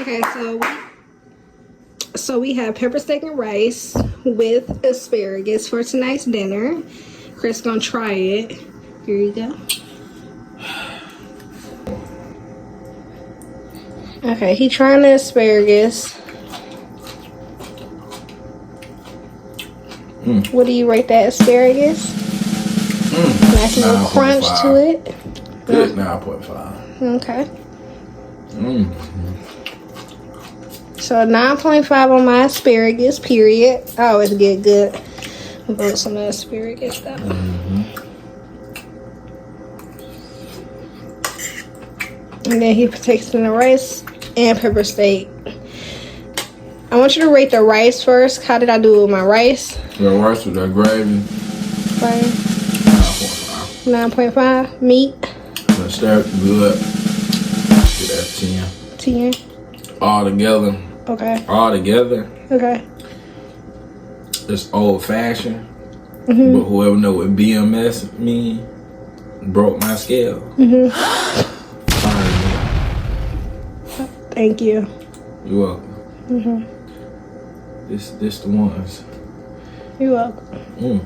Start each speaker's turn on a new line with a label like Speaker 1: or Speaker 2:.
Speaker 1: Okay, so we have pepper steak and rice with asparagus for tonight's dinner. Chris gonna try it. Here you go. Okay, he trying the asparagus. What do you rate that asparagus? Nice little crunch to it.
Speaker 2: Good 9.5.
Speaker 1: Okay. So 9.5 on my asparagus, period. I always get good with some asparagus though. And then he takes in the rice and pepper steak. I want you to rate the rice first. How did I do with my rice?
Speaker 2: The rice with that gravy.
Speaker 1: 9.5. Meat.
Speaker 2: Let's start good. Get that 10.
Speaker 1: 10.
Speaker 2: All together.
Speaker 1: Okay.
Speaker 2: All together.
Speaker 1: Okay.
Speaker 2: It's old fashioned. But whoever know what BMS mean broke my scale.
Speaker 1: Thank you.
Speaker 2: You're welcome. This the ones.
Speaker 1: You're welcome.